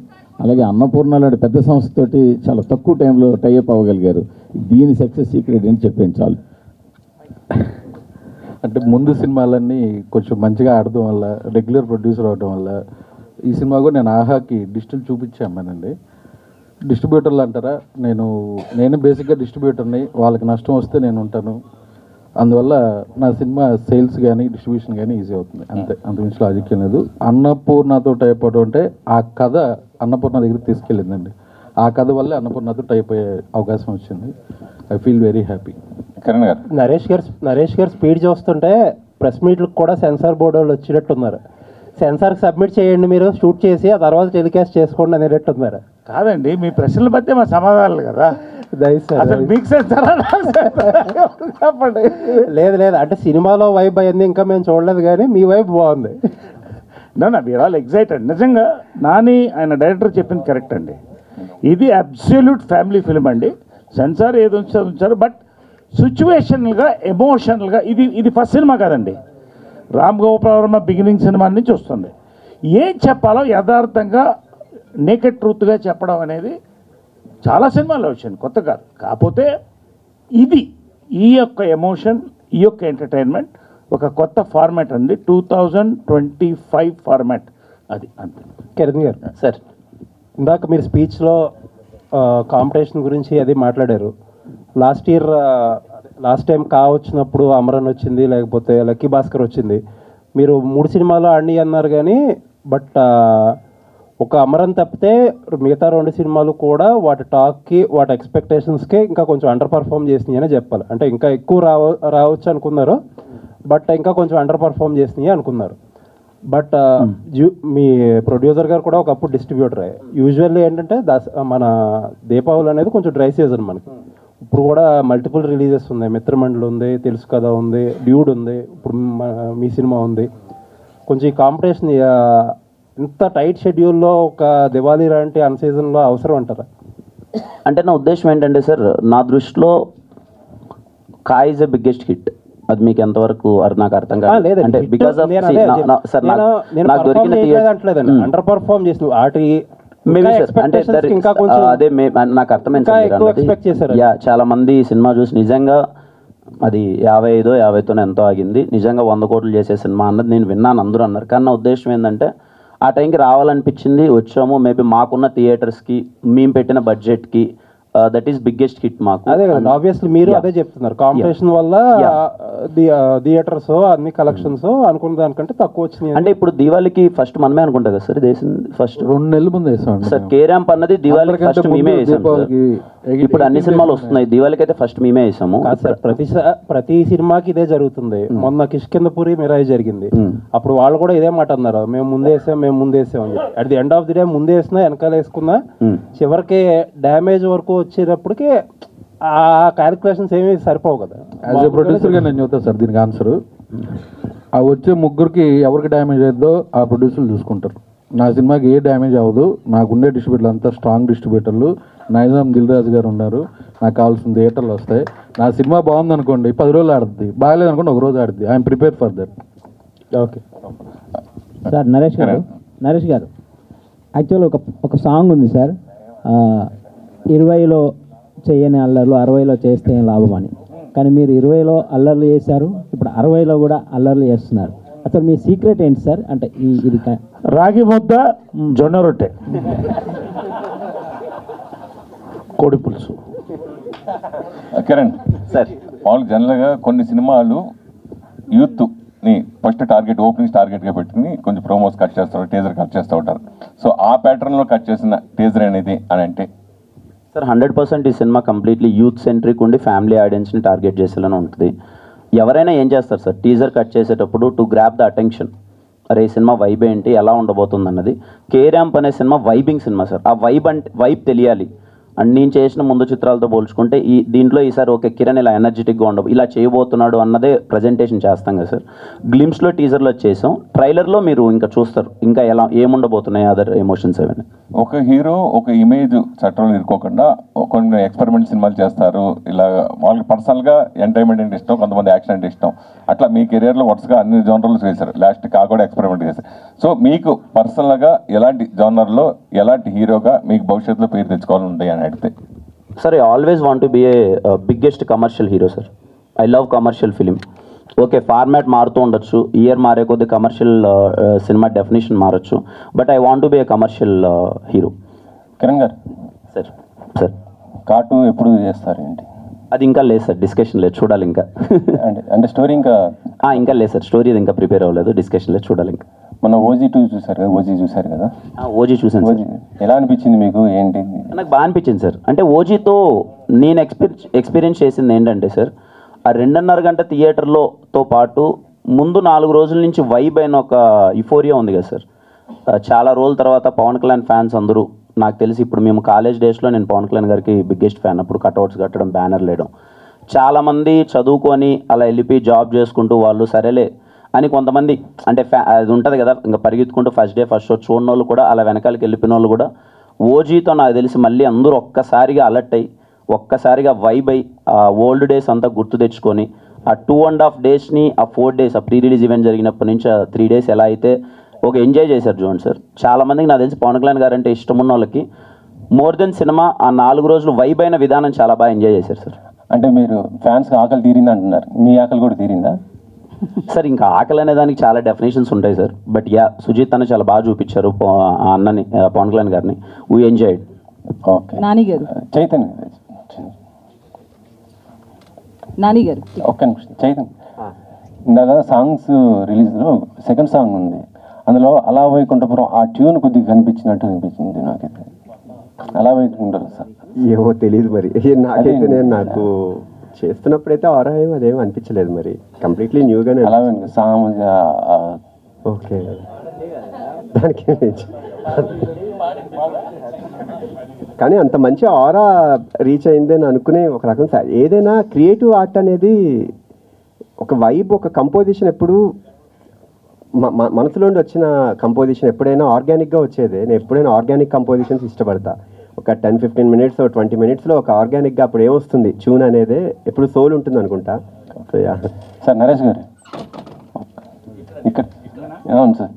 అలాగే అన్నపూర్ణ లాంటి పెద్ద సంస్థతోటి చాలా తక్కువ టైంలో టైఅప్ అవ్వగలిగారు. దీని సక్సెస్ సీక్రెట్ ఏంటి చెప్పండి చాలు. అంటే ముందు సినిమాలన్నీ కొంచెం మంచిగా ఆడడం వల్ల, రెగ్యులర్ ప్రొడ్యూసర్ అవడం వల్ల ఈ సినిమా కూడా నేను ఆహాకి డిజిటల్ చూపించామనండి. డిస్ట్రిబ్యూటర్లు అంటారా, నేను బేసిక్గా డిస్ట్రిబ్యూటర్ని. వాళ్ళకి నష్టం వస్తే నేను ఉంటాను. అందువల్ల నా సినిమా సేల్స్ కానీ డిస్ట్రిబ్యూషన్ కానీ ఈజీ అవుతుంది, అంతే. అంతకుమించి లాజిక్ లేదు. అన్నపూర్ణతో టైప్ అవడం అంటే ఆ కథ అన్నపూర్ణ దగ్గరికి తీసుకెళ్ళిందండి. ఆ కథ వల్లే అన్నపూర్ణతో టైప్ అయ్యే అవకాశం వచ్చింది. I feel very happy. Naresh గారు స్పీడ్ చూస్తుంటే ప్రెస్ మీట్లకు కూడా సెన్సార్ బోర్డు వాళ్ళు వచ్చినట్టున్నారు. సెన్సార్కి సబ్మిట్ చేయండి, మీరు షూట్ చేసి ఆ తర్వాత టెలికాస్ట్ చేసుకోండి అనేటట్టున్నారు. కాదండి, మీ ప్రశ్నల మధ్య మా సమాధానాలు కదా. చెప్పండి. లేదు అంటే సినిమాలో వైబ్ అయింది ఇంకా మేము చూడలేదు, కానీ మీ వైబ్ బాగుంది. We're all excited. నిజంగా నాని ఆయన డైరెక్టర్ చెప్పింది కరెక్ట్ అండి. ఇది అబ్సల్యూట్ ఫ్యామిలీ ఫిల్మ్ అండి. సెన్సార్ ఏది ఉంచారు, బట్ సిచ్యువేషనల్గా, ఎమోషనల్గా ఇది ఫస్ట్ సినిమా కాదండి. రామ్ గోపాల్ వర్మ బిగినింగ్ సినిమా నుంచి వస్తుంది. ఏం చెప్పాలో యథార్థంగా నేకెడ్ ట్రూత్గా చెప్పడం అనేది చాలా సినిమాల్లో వచ్చింది, కొత్త కాదు. కాకపోతే ఈ యొక్క ఎమోషన్, ఈ యొక్క ఎంటర్టైన్మెంట్ ఒక కొత్త ఫార్మాట్ అండి. 2025 ఫార్మాట్ అది, అంతే. కిరణ్ గారు సార్, ఇందాక మీరు స్పీచ్లో కాంపిటీషన్ గురించి అది మాట్లాడారు. లాస్ట్ టైం వచ్చినప్పుడు అమరన్ వచ్చింది, లేకపోతే లక్కీ భాస్కర్ వచ్చింది. మీరు 3 సినిమాలు ఆడి అన్నారు, కానీ బట్ ఒక అమరన్ తప్పితే మిగతా 2 సినిమాలు కూడా వాటి టాక్కి, వాటి ఎక్స్పెక్టేషన్స్కి ఇంకా కొంచెం అండర్ పర్ఫామ్ చేసినాయి అని చెప్పాలి. అంటే ఇంకా ఎక్కువ రావచ్చు అనుకున్నారు, బట్ ఇంకా కొంచెం అండర్ పర్ఫామ్ చేసినాయి అనుకున్నారు. బట్ మీ ప్రొడ్యూసర్ గారు కూడా ఒకప్పుడు డిస్ట్రిబ్యూటరే. యూజువల్లీ ఏంటంటే మన దీపావళి అనేది కొంచెం డ్రై సీజన్ మనకి. ఇప్పుడు కూడా మల్టిపుల్ రిలీజెస్ ఉన్నాయి. మిత్రమండలి ఉంది, తెలుసు కదా ఉంది, డ్యూడ్ ఉంది, ఇప్పుడు మీ సినిమా ఉంది. కొంచెం ఈ కాంపిటీషన్ ఇంత టైట్ షెడ్యూల్లో ఒక దివాళీ లాంటి అన్ సీజన్లో అవసరం అంటారా? అంటే నా ఉద్దేశం ఏంటంటే సార్, నా దృష్టిలో కాయ్ ఈజ్ ఎ బిగ్గెస్ట్ హిట్. అది మీకు ఎంతవరకు నాకు అర్థం కాదు. లేదండి, అంటే బికాస్ ఆఫ్ సార్ నాకు దొరికిన అండర్ పర్ఫార్మ్ చేసిన వాటి అంటే అదే నాకు అర్థమైంది. చాలా మంది సినిమా చూసి నిజంగా అది 55-50తోనే ఎంతో ఆగింది, నిజంగా 100 కోట్లు చేసే సినిమా అన్నది నేను విన్నాను, అందరూ అన్నారు. కానీ నా ఉద్దేశం ఏంటంటే ఆ టైంకి రావాలనిపించింది, వచ్చాము. మేబీ మాకున్న థియేటర్స్కి మేము పెట్టిన బడ్జెట్కి దట్ ఈస్ బిగ్గెస్ట్ హిట్ మాకు. అదే కదా ఆబ్వియస్లీ మీరు అదే చెప్తున్నారు, కాంపిటీషన్ వల్ల థియేటర్స్ అన్ని కలెక్షన్స్ అనుకున్న దానికంటే తక్కువ వచ్చినాయి. అంటే ఇప్పుడు దివాళీకి ఫస్ట్ మనమే అనుకుంటా కదా సార్, ఫస్ట్ 2 నెలల ముందు వేసాం సార్. కేరాంప్ అన్నది దివాళీకి ఫస్ట్ మేమే వేసాం. ఇప్పుడు అన్ని సినిమాలు వస్తున్నాయి, దివాళీకి అయితే ఫస్ట్ మేమే వేసాము. ప్రతి సినిమాకి ఇదే జరుగుతుంది. మొన్న కిష్కిందపురి మిరాయి జరిగింది, అప్పుడు వాళ్ళు కూడా ఇదే మాట అన్నారు, మేము ముందేసాం అని చెప్పి. At the end of the day ముందే వేసినా వెనకాల వేసుకున్నా చివరికి డ్యామేజ్ వరకు వచ్చేటప్పటికి ఆ క్యాలిక్యులేషన్స్ ఏమీ సరిపోవు కదా. యాజ్ ఏ ప్రొడ్యూసర్గా నేను చెప్తాను సార్ దీనికి ఆన్సర్. ఆ వచ్చే ముగ్గురికి ఎవరికి డ్యామేజ్ అవుతుందో ఆ ప్రొడ్యూసర్లు చూసుకుంటారు. నా సినిమాకి ఏ డ్యామేజ్ అవ్వదు, నాకుండే డిస్ట్రిబ్యూటర్లు అంతా స్ట్రాంగ్ డిస్ట్రిబ్యూటర్లు. నైజాం దిల్ రాజు గారు ఉన్నారు, నాకు కావాల్సిన థియేటర్లు వస్తాయి. నా సినిమా బాగుందనుకోండి 10 రోజులు ఆడుద్ది, బాగలేదనుకోండి 1 రోజు ఆడుద్ది. I'm prepare for that. Okay sir. Naresh garu actual ఒక సాంగ్ ఉంది సార్, 20లో చేయని అల్లర్లు 60లో చేస్తే ఏం లాభం అని. కానీ మీరు 20లో అల్లర్లు చేశారు, ఇప్పుడు 60లో కూడా అల్లర్లు చేస్తున్నారు. అసలు మీ సీక్రెట్ ఏంటి సార్? అంటే ఇది రాగి ముద్ద, జొన్న రొట్టె, కోడి పులుసు. కిరణ్ సార్, మామూలుగా జనరల్గా కొన్ని సినిమాలు యూత్ని ఫస్ట్ టార్గెట్, ఓపెనింగ్ టార్గెట్గా పెట్టుకుని కొంచెం ప్రోమోస్ కట్ చేస్తారు, టీజర్ కట్ చేస్తూ ఉంటారు. సో ఆ ప్యాటర్న్లో కట్ చేసిన టీజర్ అనేది అని అంటే సార్ 100% ఈ సినిమా కంప్లీట్లీ యూత్ సెంట్రిక్ ఉండి ఫ్యామిలీ ఆడియన్స్ని టార్గెట్ చేసేలానే ఉంటుంది. ఎవరైనా ఏం చేస్తారు సార్, టీజర్ కట్ చేసేటప్పుడు టు గ్రాప్ ద అటెన్షన్, అరే ఈ సినిమా వైబ్ ఏంటి, ఎలా ఉండబోతుంది అన్నది. కేరాంప్ అనే సినిమా వైబింగ్ సినిమా సార్. ఆ వైబ్ తెలియాలి. అండ్ నేను చేసిన ముందు చిత్రాలతో పోల్చుకుంటే దీంట్లో ఈసారి ఓకే కిరణ్ ఇలా ఎనర్జెటిక్గా ఉండవు, ఇలా చేయబోతున్నాడు అన్నదే ప్రజెంటేషన్ చేస్తాం కదా సార్. గ్లిమ్స్లో టీజర్లో చేసాం, ట్రైలర్లో మీరు ఇంకా చూస్తారు ఇంకా ఏముండబోతున్నాయి అదర్ ఎమోషన్స్ అవన్నీ. ఒక హీరో ఒక ఇమేజ్ చట్టంలో ఇరుకోకుండా కొన్ని ఎక్స్పెరిమెంట్ సినిమాలు చేస్తారు. ఇలా వాళ్ళకి పర్సనల్గా ఎంటర్టైన్మెంట్ అంటే ఇష్టం, కొంతమంది యాక్షన్ అంటే ఇష్టం. అట్లా మీ కెరియర్లో వరుసగా అన్ని జోనర్లు చేశారు, లాస్ట్ కాకుండా ఎక్స్పెరిమెంట్ చేశారు. సో మీకు పర్సనల్గా ఎలాంటి జోనర్లో ఎలాంటి హీరోగా మీకు భవిష్యత్తులో పేరు తెచ్చుకోవాలని ఉంది అని అడిగితే? Sir, I always want to be a biggest commercial hero sir. I love commercial film. Okay format మారుతూ ఉండొచ్చు, ఇయర్ మారే కొద్ది కమర్షియల్ సినిమా డెఫినేషన్ మారచ్చు, but I want to be a commercial hero. Kiran garu sir cart ఎప్పుడు చేస్తారు ఏంటి? అది ఇంకా లేదు సార్, డిస్కషన్ లేదు, చూడాలి ఇంకా. అంటే స్టోరీ ఇంకా లేదు సార్, స్టోరీ ఇంకా ప్రిపేర్ అవ్వలేదు, డిస్కషన్ లేదు, చూడాలి ఇంకా. మన ఓజీ 2 చూసారు కదా, ఓజీ చూసారు కదా? ఓజీ చూసాను సార్. ఎలా అనిపించింది మీకు? ఏంటి? నాకు బాగా అనిపించింది సార్. అంటే ఓజీతో నేను ఎక్స్పీరియన్స్ చేసింది ఏంటంటే సార్, ఆ 2.5 గంట థియేటర్లోతో పాటు ముందు 4 రోజుల నుంచి వైబ్ అయిన ఒక యుఫోరియా ఉంది కదా సార్. చాలా రోజుల తర్వాత పవన్ కళ్యాణ్ ఫ్యాన్స్ అందరూ, నాకు తెలిసి ఇప్పుడు మేము కాలేజ్ డేస్లో నేను పవన్ కళ్యాణ్ గారికి బిగ్గెస్ట్ ఫ్యాన్. అప్పుడు కట్అవుట్స్ కట్టడం, బ్యానర్ లేయడం, చాలామంది చదువుకొని అలా వెళ్ళిపోయి జాబ్ చేసుకుంటూ వాళ్ళు సరేలే అని కొంతమంది అంటే అది ఉంటుంది కదా, ఇంకా పరిగెత్తుకుంటూ ఫస్ట్ డే ఫస్ట్ షో చూడని వాళ్ళు కూడా అలా వెనకాలకి వెళ్ళిపోయిన వాళ్ళు కూడా ఓజీతో నాకు తెలిసి మళ్ళీ అందరూ ఒక్కసారిగా అలర్ట్ అయ్యి ఒక్కసారిగా వైబ్ అయ్యి ఆ ఓల్డ్ డేస్ అంతా గుర్తు తెచ్చుకొని ఆ 2.5 డేస్ని ఆ 4 డేస్ ఆ ప్రీ రిలీజ్ ఈవెంట్ జరిగినప్పటి నుంచి ఆ 3 డేస్ ఎలా అయితే ఒక ఎంజాయ్ చేశారు చూడండి సార్. చాలామందికి నాకు తెలిసి పవన్ కళ్యాణ్ గారు అంటే ఇష్టం ఉన్న వాళ్ళకి మోర్ దెన్ సినిమా ఆ 4 రోజులు వైబ్ అయిన విధానం చాలా బాగా ఎంజాయ్ చేశారు సార్. అంటే మీరు ఫ్యాన్స్కి ఆకలి తీరింది అంటున్నారు, మీ ఆకలి కూడా తీరిందా సార్? ఇంకా ఆకలి అనే దానికి చాలా డెఫినేషన్స్ ఉంటాయి సార్, బట్ సుజిత్ అన్న చాలా బాగా చూపించారు ఆ అన్నని, పవన్ కళ్యాణ్ గారిని. We enjoyed. ఓకే నాని గారు, చైతన్య నాని గారు ఒక్క నిమిషం. చైతన్య, ఇందాక సాంగ్స్ రిలీజ్లో సెకండ్ సాంగ్ ఉంది, అందులో అలా వైకుంఠపురం ఆ ట్యూన్ కొద్దిగా కనిపించినట్టు అనిపించింది నాకైతే. అలా వైకుంఠపురం సార్ ఏమో తెలియదు మరి, నాకైతే నాకు చేస్తున్నప్పుడైతే ఆరా ఏం అదేం అనిపించలేదు, మరి కంప్లీట్లీ న్యూగానే. అలా సాంగ్ ఓకే, దానికి కానీ అంత మంచి ఆరా రీచ్ అయిందని అనుకునే ఒక రకం. ఏదైనా క్రియేటివ్ ఆర్ట్ అనేది ఒక వైబ్, ఒక కంపోజిషన్ ఎప్పుడు మనసులోండి వచ్చిన కంపోజిషన్ ఎప్పుడైనా ఆర్గానిక్గా వచ్చేదే. నేను ఎప్పుడైనా ఆర్గానిక్ కంపోజిషన్స్ ఇష్టపడతా. ఒక 10-15 మినిట్స్ 20 మినిట్స్లో ఒక ఆర్గానిక్గా అప్పుడు ఏమొస్తుంది ట్యూన్ అనేది, ఎప్పుడు సోల్ ఉంటుంది అనుకుంటా. సార్ నరేష్ గారు ఇక్కడ అవును సార్,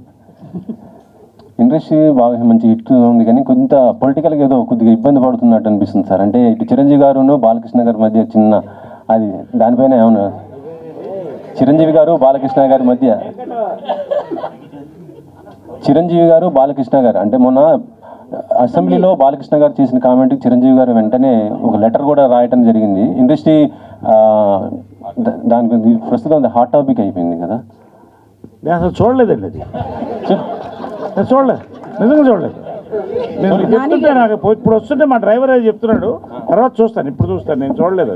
ఇండస్ట్రీ బాగా మంచి హిట్ ఉంది కానీ కొంత పొలిటికల్గా ఏదో కొద్దిగా ఇబ్బంది పడుతున్నట్టు అనిపిస్తుంది సార్. అంటే ఇటు చిరంజీవి గారును బాలకృష్ణ గారి మధ్య చిన్న అది దానిపైన ఏమన్నా చిరంజీవి గారు బాలకృష్ణ గారి మధ్య చిరంజీవి గారు బాలకృష్ణ గారు అంటే మొన్న అసెంబ్లీలో బాలకృష్ణ గారు చేసిన కామెంట్కి చిరంజీవి గారు వెంటనే ఒక లెటర్ కూడా రాయటం జరిగింది. ఇండస్ట్రీ దాని గురించి ప్రస్తుతం హాట్ టాపిక్ అయిపోయింది కదా. నేను అసలు చూడలేదండి అది, నేను చూడలేదు, నిజంగా చూడలేదు. నేను చెప్తుంటే నాకు ఇప్పుడు వస్తుంటే మా డ్రైవర్ అది చెప్తున్నాడు, తర్వాత చూస్తాను, ఇప్పుడు చూస్తాను. నేను చూడలేదు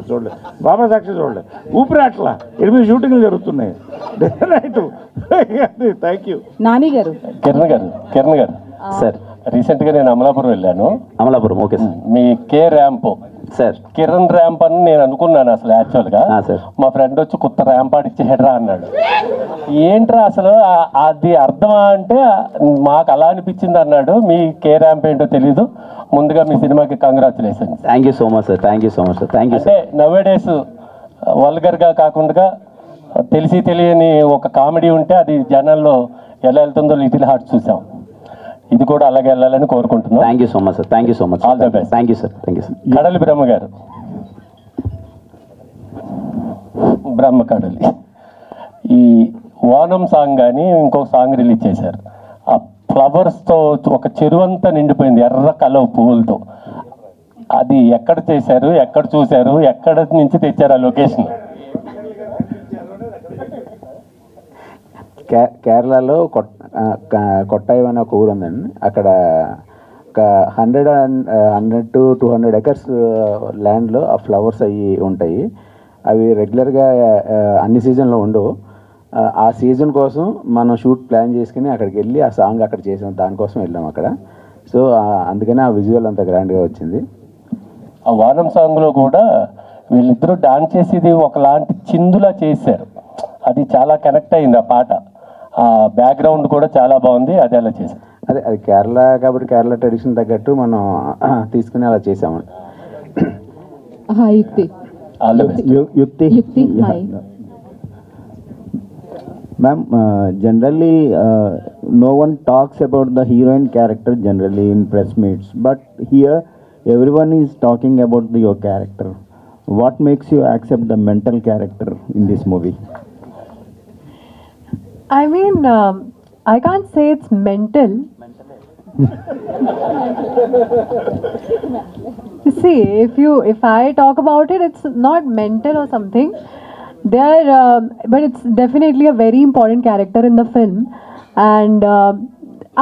బాబా సాక్షి చూడలేదు. ఊపిరి అట్లా 8 షూటింగ్లు జరుగుతున్నాయి. Thank you. నాని గారు, కిరణ్ గారు సార్, రీసెంట్గా నేను అమలాపురం వెళ్ళాను. Amalapuram okay sir. మీ K ramp sir, Kiran ramp అని నేను అనుకున్నాను అసలు యాక్చువల్గా. మా ఫ్రెండ్ వచ్చి కొత్త ర్యాంప్ ఆడిచ్చేయడ్రా అన్నాడు. ఏంట్రా అసలు అది అర్థమా అంటే మాకు అలా అనిపించింది అన్నాడు. మీ కే ర్యాంప్ ఏంటో తెలీదు. ముందుగా మీ సినిమాకి congratulations. Thank you so much sir. Thank you so much sir. Thank you. అంటే నవేడేస్ వల్గర్గా కాకుండా తెలిసి తెలియని ఒక కామెడీ ఉంటే అది జనాల్లో ఎలా వెళ్తుందో లిటిల్ హార్ట్ చూసాం. ఇది కూడా అలాగే వెళ్ళాలని కోరుకుంటున్నాం. Thank you so much sir. Thank you so much. All the best. Thank you sir. Thank you sir. కడలి బ్రహ్మ గారు, బ్రహ్మ కడలి, ఈ ఓనం సాంగ్ కానీ ఇంకొక సాంగ్ రిలీజ్ చేశారు. ఆ ఫ్లవర్స్తో ఒక చెరువంతా నిండిపోయింది ఎర్ర కలవ పువ్వులతో. అది ఎక్కడ చేశారు, ఎక్కడ చూశారు, ఎక్కడ నుంచి తెచ్చారు ఆ లొకేషన్? కేరళలో కొట్టాయి అనే ఒక ఊరు ఉందండి. అక్కడ ఒక 100 to 200 ఎకర్స్ ల్యాండ్లో ఆ ఫ్లవర్స్ అవి ఉంటాయి. అవి రెగ్యులర్గా అన్ని సీజన్లో ఉండవు. ఆ సీజన్ కోసం మనం షూట్ ప్లాన్ చేసుకుని అక్కడికి వెళ్ళి ఆ సాంగ్ అక్కడ చేసాం. దానికోసం వెళ్ళాం అక్కడ. సో అందుకని ఆ విజువల్ అంత గ్రాండ్గా వచ్చింది. ఆ వానం సాంగ్లో కూడా వీళ్ళిద్దరూ డాన్స్ చేసేది ఒకలాంటి చిందులా చేశారు. అది చాలా కనెక్ట్ అయింది ఆ పాట. ఆ బ్యాక్గ్రౌండ్ కూడా చాలా బాగుంది. అది అలా చేశారు. అది కేరళ కాబట్టి కేరళ ట్రెడిషన్ తగ్గట్టు మనం తీసుకుని అలా చేసాము. యుక్తి Ma'am, generally no one talks about the heroine character generally in press meets, but here everyone is talking about your character. What makes you accept the mental character in this movie? I mean, I can't say it's mental. See, if I talk about it, it's not mental or something. But it's definitely a very important character in the film, and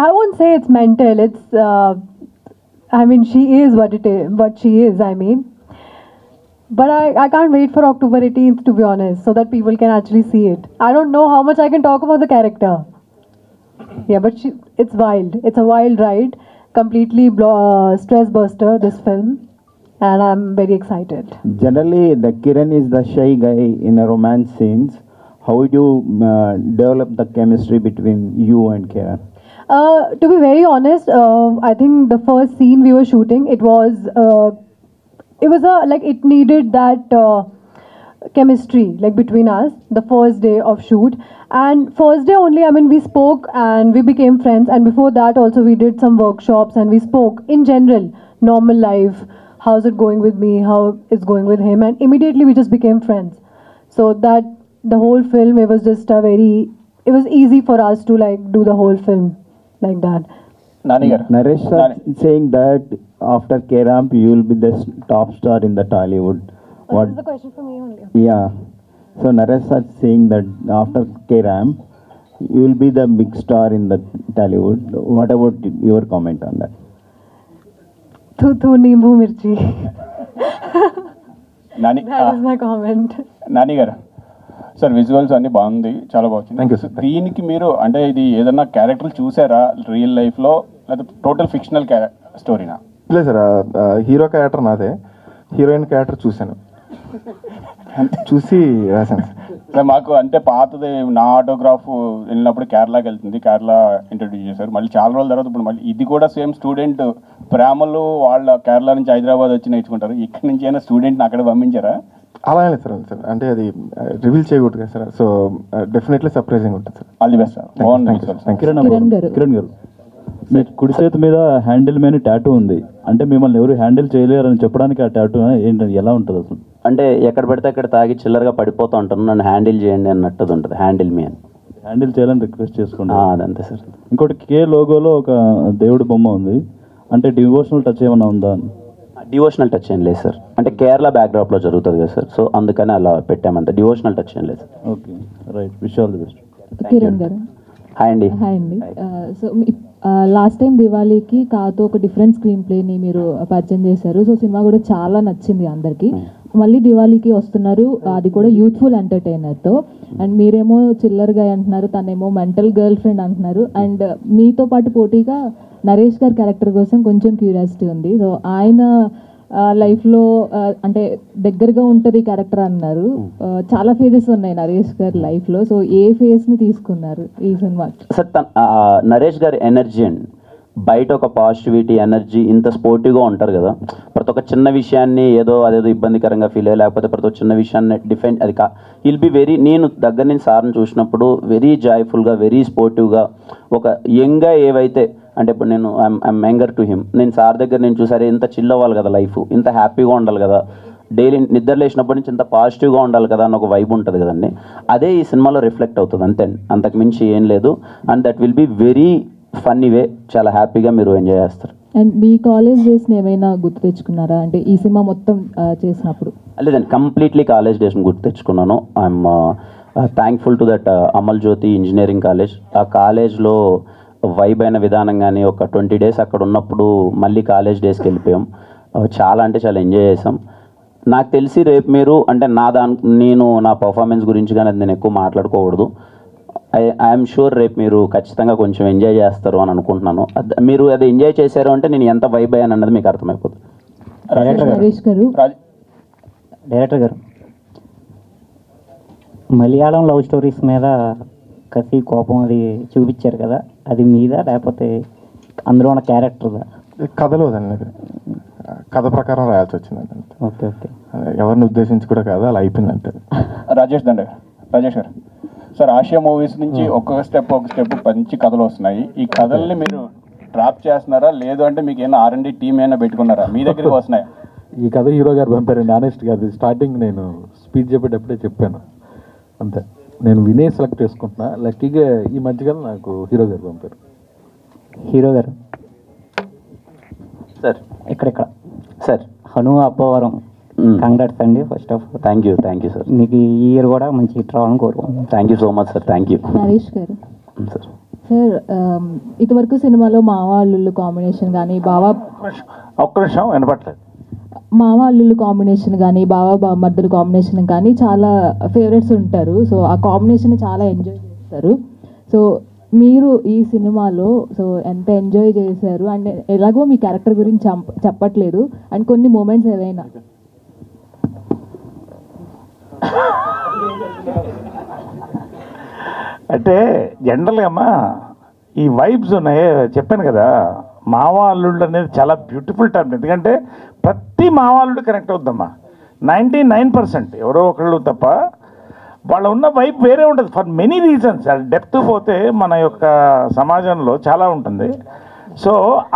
I won't say it's mental. It's, I mean, she is what she is. I mean, but I can't wait for October 18th, to be honest, so that people can actually see it. I don't know how much I can talk about the character. Yeah, but it's wild. It's a wild ride, completely stress buster. This film. And I'm very excited. Generally, the Kiran is the shy guy in a romance scenes. How do you develop the chemistry between you and Kiran? To be very honest, I think the first scene we were shooting, it needed that chemistry like between us. The first day of shoot, and first day only, I mean, we spoke and we became friends. And before that, also we did some workshops and we spoke in general, normal life. How's it going with me? How it's going with him? And immediately we just became friends. So that the whole film, it was just it was easy for us to like do the whole film like that. Naresh sir saying that after K-Ramp, you will be the top star in the Tollywood. What is the question for me only? Yeah. So Naresh sir saying that after K-Ramp, you will be the big star in the Tollywood. What about your comment on that? Tu nimbu mirchi. That is my comment. Nani గారు, sir visuals అన్నీ బాగుంది, చాలా బాగుంది. Thank you sir. దీనికి మీరు అంటే ఇది ఏదన్నా క్యారెక్టర్లు చూసారా రియల్ లైఫ్లో, లేదా టోటల్ ఫిక్షనల్ స్టోరీనా? లేదు సార్, హీరో క్యారెక్టర్ నాదే, హీరోయిన్ క్యారెక్టర్ చూశాను, చూసి రాశాను సార్. మాకు అంటే పాతది నా ఆటోగ్రాఫ్ వెళ్ళినప్పుడు కేరళకి వెళ్తుంది, కేరళ ఇంట్రడ్యూస్ చేశారు. మళ్ళీ చాలా రోజుల తర్వాత ఇప్పుడు మళ్ళీ ఇది కూడా సేమ్ స్టూడెంట్ ప్రేమలు వాళ్ళ కేరళ నుంచి హైదరాబాద్ వచ్చి నేర్చుకుంటారు. ఇక్కడ నుంచి అయినా స్టూడెంట్ని అక్కడ పంపించారా? అలా లేదు సార్ అంటే అది రివీల్ చేయకూడదు కదా సార్. సో డెఫినెట్లీ సర్ప్రైజింగ్ ఉంటుంది sir. All the best sir. Kiran గారు మీ కుడి చేతి మీద హ్యాండిల్ మీద టాటూ ఉంది అంటే మిమ్మల్ని ఎవరు హ్యాండిల్ చేయలేరు అని చెప్పడానికి ఆ టాటూ ఏంటంటే ఎలా ఉంటుంది అసలు? అంటే ఎక్కడ పడితే అక్కడ తాగి చిల్లరగా పడిపోతూ ఉంటాను, నన్ను హ్యాండిల్ చేయండి అన్నట్టు ఉంటుంది. హ్యాండిల్ మీ అని హ్యాండిల్ చేయాలని రిక్వెస్ట్ చేసుకోండి. అదంతే సార్. ఇంకోటి కే లోగోలో ఒక దేవుడి బొమ్మ ఉంది అంటే డివోషనల్ టచ్ ఏమైనా ఉందా? డివోషనల్ టచ్ ఏం లేదు సార్. అంటే కేరళ బ్యాక్డ్రాప్లో జరుగుతుంది కదా సార్, సో అందుకని అలా పెట్టామంతే. డివోషనల్ టచ్ ఏం లేదు. Okay right, wish all the best. Kiran గారు హాయ్ అండి. హాయ్ అండి. సో లాస్ట్ టైం దివాళీకి కాతో ఒక డిఫరెంట్ స్క్రీన్ ప్లేని మీరు పరిచయం చేశారు. సో సినిమా కూడా చాలా నచ్చింది అందరికీ. మళ్ళీ దివాళీకి వస్తున్నారు, అది కూడా యూత్ఫుల్ ఎంటర్టైనర్తో. అండ్ మీరేమో చిల్లర్గా అంటున్నారు, తనేమో మెంటల్ గర్ల్ ఫ్రెండ్ అంటున్నారు. అండ్ మీతో పాటు పోటీగా నరేష్ గారి క్యారెక్టర్ కోసం కొంచెం క్యూరియాసిటీ ఉంది. సో ఆయన లైఫ్లో అంటే దగ్గరగా ఉంటుంది క్యారెక్టర్ అన్నారు. చాలా ఫేజెస్ ఉన్నాయి నరేష్ గారి లైఫ్లో. సో ఏ ఫేజ్ని తీసుకున్నారు ఈ సినిమా? సార్ నరేష్ గారి ఎనర్జీ అండి, బయట ఒక పాజిటివిటీ ఎనర్జీ, ఇంత స్పోర్టివ్గా ఉంటారు కదా. ప్రతి ఒక్క చిన్న విషయాన్ని అదేదో ఇబ్బందికరంగా ఫీల్ అయ్యి, లేకపోతే ప్రతి ఒక్క చిన్న విషయాన్ని డిఫెండ్ అది విల్ బి వెరీ, నేను దగ్గర నుంచి సార్ని చూసినప్పుడు వెరీ జాయ్ఫుల్గా, వెరీ స్పోర్టివ్గా, ఒక యంగ్గా ఏవైతే అంటే ఇప్పుడు నేను ఐఎమ్ యంగర్ టు హిమ్, నేను సార్ దగ్గర నేను చూసారు ఇంత చిల్ అవ్వాలి కదా లైఫ్, ఇంత హ్యాపీగా ఉండాలి కదా, డైలీ నిద్ర లేచినప్పటి నుంచి ఇంత పాజిటివ్గా ఉండాలి కదా అని ఒక వైబ్ ఉంటుంది కదండి. అదే ఈ సినిమాలో రిఫ్లెక్ట్ అవుతుంది అంతే, అంతకు మించి ఏం లేదు. And that will be very funny వే, చాలా హ్యాపీగా మీరు ఎంజాయ్ చేస్తారు. అండ్ మీ కాలేజ్ డేస్ని ఏమైనా గుర్తు తెచ్చుకున్నారా అంటే ఈ సినిమా మొత్తం చేసినప్పుడు? లేదండి, కంప్లీట్లీ కాలేజ్ డేస్ని గుర్తు తెచ్చుకున్నాను. I'm thankful to that Amal Jyothi engineering college. ఆ కాలేజ్లో వైబ్ అయిన విధానం కానీ, ఒక 20 days అక్కడ ఉన్నప్పుడు మళ్ళీ కాలేజ్ డేస్కి వెళ్ళిపోయాం. చాలా అంటే చాలా ఎంజాయ్ చేసాం. నాకు తెలిసి రేపు మీరు అంటే నేను నా పర్ఫార్మెన్స్ గురించి కానీ అది నేను ఎక్కువ మాట్లాడుకోకూడదు. ఐఎమ్ షూర్ రేపు మీరు ఖచ్చితంగా కొంచెం ఎంజాయ్ చేస్తారు అని అనుకుంటున్నాను. మీరు అది ఎంజాయ్ చేశారు అంటే నేను ఎంత వైబ్ అయ్యాను అన్నది మీకు అర్థమైపోతుంది. డైరెక్టర్ గారు, మలయాళం లవ్ స్టోరీస్ మీద కసి కోపం అది చూపించారు కదా, అది మీద లేకపోతే అందులో ఉన్న క్యారెక్టర్దా? కథలో దాన్ని కథ ప్రకారం రాయాల్సి వచ్చిందండి. ఓకే ఓకే, ఎవరిని ఉద్దేశించి కూడా కాదు, అలా అయిపోయిందంటే. రాజేష్ గారు సార్, ఆసియా మూవీస్ నుంచి ఒక్కొక్క స్టెప్ మంచి కథలు వస్తున్నాయి. ఈ కథల్ని మీరు డ్రాప్ చేస్తున్నారా, లేదు అంటే మీకు ఏమైనా R&D టీమ్ ఏమైనా పెట్టుకున్నారా, మీ దగ్గరికి వస్తున్నాయి? ఈ కథ హీరో గారు పంపారండి. ఆనెస్ట్ గారు స్టార్టింగ్ నేను స్పీచ్ చెప్పేటప్పుడే చెప్పాను అంతే, నేను వినే సెలెక్ట్ చేసుకుంటున్నా. లక్కీగా ఈ మధ్యగా నాకు హీరో గారు పంపారు. హీరో గారు సార్, ఇక్కడ సార్ హను అప్పవరం, కంగ్రాట్స్ అండి first of all. Thank you sir. మీకు ఈ ఇయర్ కూడా మంచి హిట్ రావాలని కోరుకుంటున్నాను. Thank you so much sir. Thank you. Naresh గారు సార్, ఇదివరకు సినిమాలో మావా అల్లుళ్ళు కాంబినేషన్ కానీ ఒక్క నిమిషం వినపట్లేదు. మావా అల్లుళ్ళు కాంబినేషన్ కానీ బామర్దుల కాంబినేషన్ కానీ చాలా ఫేవరెట్స్ ఉంటారు. సో ఆ కాంబినేషన్ చాలా ఎంజాయ్ చేస్తారు. సో మీరు ఈ సినిమాలో సో ఎంత ఎంజాయ్ చేశారు అండ్ ఎలాగో మీ క్యారెక్టర్ గురించి చెప్పట్లేదు అండ్ కొన్ని మూమెంట్స్ ఏవైనా? అంటే జనరల్గా అమ్మా ఈ వైబ్స్ ఉన్నాయి, చెప్పాను కదా, మావా అల్లుళ్ళు అనేది చాలా బ్యూటిఫుల్ టర్మ్. ఎందుకంటే ప్రతి మావా అల్లుడు కనెక్ట్ అవుద్దమ్మా. 99% ఎవరో ఒకళ్ళు తప్ప వాళ్ళ ఉన్న వైబ్ వేరే ఉంటుంది ఫర్ మెనీ రీజన్స్. డెప్త్ పోతే మన యొక్క సమాజంలో చాలా ఉంటుంది. సో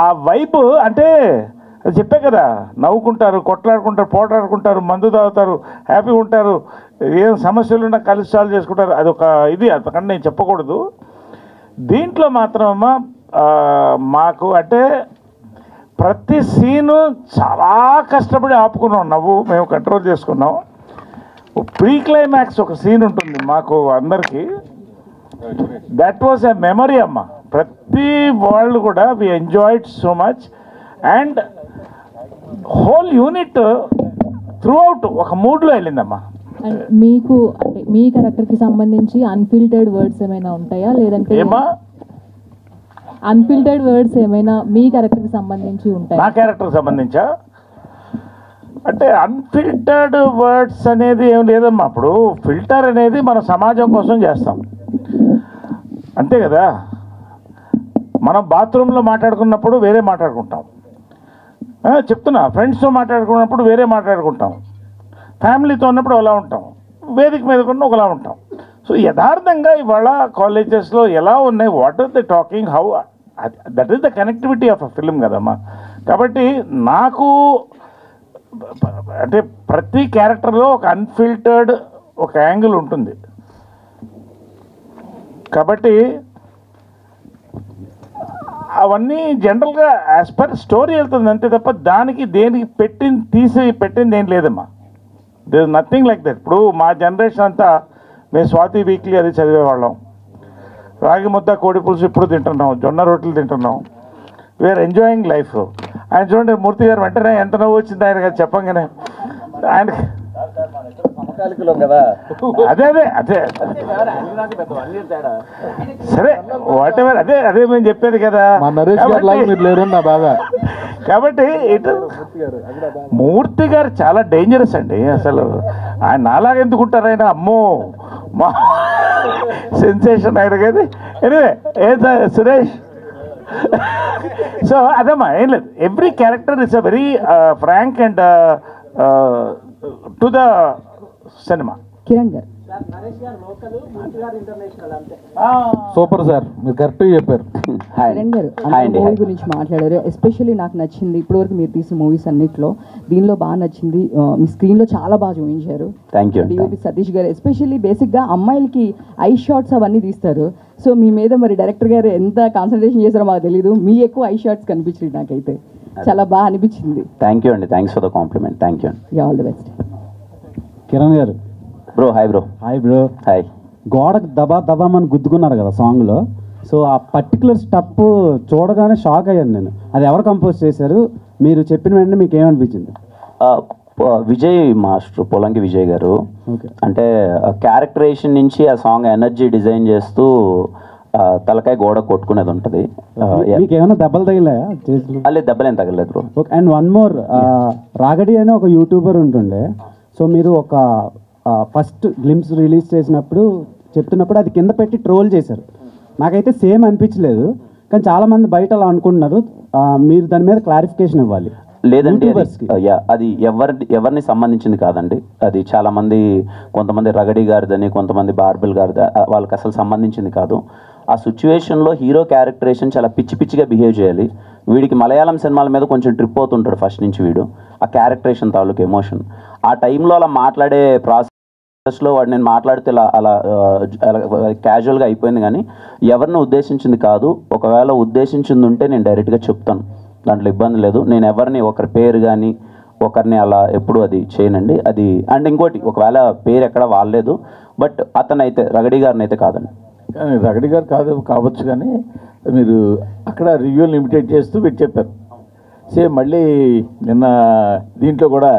ఆ వైబ్ అంటే అది చెప్పే కదా, నవ్వుకుంటారు, కొట్లాడుకుంటారు, పోట్లాడుకుంటారు, మందు తాగుతారు, హ్యాపీగా ఉంటారు, ఏం సమస్యలు ఉన్నా కలిసి సాల్వ్ చేసుకుంటారు. అదొక ఇది, అంతకంటే నేను చెప్పకూడదు. దీంట్లో మాత్రమమ్మా మాకు అంటే ప్రతి సీను చాలా కష్టపడి ఆపుకున్నాం, నవ్వు మేము కంట్రోల్ చేసుకున్నాం. ప్రీ క్లైమాక్స్ ఒక సీన్ ఉంటుంది మాకు అందరికీ, దట్ వాజ్ ఎ మెమరీ అమ్మ. ప్రతి వాళ్ళు కూడా we enjoyed so much and whole unit throughout ఒక మూడ్లో వెళ్ళిందమ్మా. అండ్ మీకు అంటే మీ క్యారెక్టర్కి సంబంధించి అన్ఫిల్టర్డ్ వర్డ్స్ ఏమైనా ఉంటాయా, లేదంటే అన్ఫిల్టర్డ్ వర్డ్స్ ఏమైనా మీ క్యారెక్టర్కి సంబంధించి ఉంటాయా? నా క్యారెక్టర్కి సంబంధించా అంటే అన్ఫిల్టర్డ్ వర్డ్స్ అనేది ఏం లేదమ్మా. ఇప్పుడు ఫిల్టర్ అనేది మన సమాజం కోసం చేస్తాం అంతే కదా. మనం బాత్రూంలో మాట్లాడుకున్నప్పుడు వేరే మాట్లాడుకుంటాం, చెప్తున్నా, ఫ్రెండ్స్తో మాట్లాడుకున్నప్పుడు వేరే మాట్లాడుకుంటాం, ఫ్యామిలీతో ఉన్నప్పుడు ఒకలా ఉంటాం, వేదిక మీద కూడా ఒకలా ఉంటాం. సో యథార్థంగా ఇవాళ కాలేజెస్లో ఎలా ఉన్నాయి, what are the talking, how, that is the connectivity of a film కదమ్మా. కాబట్టి నాకు అంటే ప్రతి క్యారెక్టర్లో ఒక అన్ఫిల్టర్డ్ ఒక యాంగిల్ ఉంటుంది. కాబట్టి అవన్నీ జనరల్గా యాజ్ పర్ స్టోరీ వెళ్తుంది అంతే తప్ప దానికి దేనికి పెట్టింది ఏం లేదమ్మా. There is nothing like that. ఇప్పుడు మా జనరేషన్ అంతా మేము స్వాతి వీక్లీ అది చదివేవాళ్ళం. రాగి ముద్ద కోడి పులుసు ఇప్పుడు తింటున్నాం, జొన్న రొట్టెలు తింటున్నాం. We're enjoying life. ఆయన చూడండి మూర్తి గారు వెంటనే ఎంత నవ్వు వచ్చింది ఆయన కదా చెప్పంగానే. ఆయన అదే అదే అదే సరే వాట్ ఎవర్, అదే మేము చెప్పేది కదా. కాబట్టి ఇటు మూర్తి గారు చాలా డేంజరస్ అండి. అసలు ఆయన నాలాగా ఎందుకుంటారు ఆయన, అమ్మో మా సెన్సేషన్ ఆయన కదా. ఎనివే ఏదా సురేష్. సో అదమ్మా ఏం లేదు, every character is a very frank and to the cinema. Kiran garu super sir, మీరు కరెక్ట్గా చెప్పారు. కిరణ్ గారు మూవీ గురించి మాట్లాడారు. ఎస్పెషల్లీ నాకు నచ్చింది ఇప్పటివరకు మీరు తీసిన మూవీస్ అన్నిట్లో దీనిలో బాగా నచ్చింది, మీ స్క్రీన్లో చాలా బాగా చూపించారు. డిఓపి సతీష్ గారు ఎస్పెషల్లీ బేసిక్గా అమ్మాయిలకి ఐ షాట్స్ అవన్నీ తీస్తారు. సో మీ మీద మరి డైరెక్టర్ గారు ఎంత కాన్సన్ట్రేషన్ చేశారో మాకు తెలీదు, మీ ఎక్కువ ఐ షాట్స్ కనిపించింది నాకైతే, చాలా బాగా అనిపించింది. థ్యాంక్ యూ అండి, thanks for the compliment. Thank you అండి. All the best. Kiran garu bro hi. Bro hi. Bro hi. గోడకు దబామని గుద్దుకున్నారు కదా సాంగ్లో, సో ఆ పర్టికులర్ స్టెప్ చూడగానే షాక్ అయ్యాను నేను. అది ఎవరు కంపోజ్ చేశారు, మీరు చెప్పిన వెంటనే మీకు ఏమనిపించింది? విజయ్ మాస్టర్, పొలంకి విజయ్ గారు. అంటే క్యారెక్టరేషన్ నుంచి ఆ సాంగ్ ఎనర్జీ డిజైన్ చేస్తూ తలకాయ గోడ కొట్టుకునేది ఉంటుంది. మీకు ఏమైనా దెబ్బలు తగిలాయా చేతులు? లేదు, దెబ్బలు ఏం తగలేదు బ్రో. అండ్ వన్ మోర్, రాగడి అనే ఒక యూట్యూబర్ ఉంటుండే, సో మీరు ఒక ఫస్ట్ గ్లిమ్స్ రిలీజ్ చేసినప్పుడు చెప్తున్నప్పుడు అది కింద పెట్టి ట్రోల్ చేశారు. నాకైతే సేమ్ అనిపించలేదు, కానీ చాలామంది బయట అలా అనుకుంటున్నారు. మీరు దాని మీద క్లారిఫికేషన్ ఇవ్వాలి. లేదండి, అది ఎవరిని సంబంధించింది కాదండి. అది చాలామంది, కొంతమంది రగడి గారిదని, కొంతమంది బార్బిల్ గారిది, వాళ్ళకి అసలు సంబంధించింది కాదు. ఆ సిచ్యువేషన్లో హీరో క్యారెక్టరేషన్ చాలా పిచ్చిగా బిహేవ్ చేయాలి. వీడికి మలయాళం సినిమాల మీద కొంచెం ట్రిప్ అవుతుంటాడు ఫస్ట్ నుంచి వీడు, ఆ క్యారెక్టరేషన్ తాలూకు ఎమోషన్. ఆ టైంలో అలా మాట్లాడే ప్రాసెస్లో వాడు నేను మాట్లాడితే అలా క్యాజువల్గా అయిపోయింది, కానీ ఎవరిని ఉద్దేశించింది కాదు. ఒకవేళ ఉద్దేశించింది ఉంటే నేను డైరెక్ట్గా చెప్తాను, దాంట్లో ఇబ్బంది లేదు. నేను ఎవరిని ఒకరి పేరు కానీ ఒకరిని అలా ఎప్పుడు అది చేయనండి. అది అండ్ ఇంకోటి, ఒకవేళ పేరు ఎక్కడ వాడలేదు, బట్ అతనైతే రగడి గారిని అయితే కాదండి. రగడి గారు కావచ్చు, కానీ మీరు అక్కడ రివ్యూలు లిమిటెడ్ చేస్తూ పెట్టి చెప్పారు. సేమ్ మళ్ళీ నిన్న దీంట్లో కూడా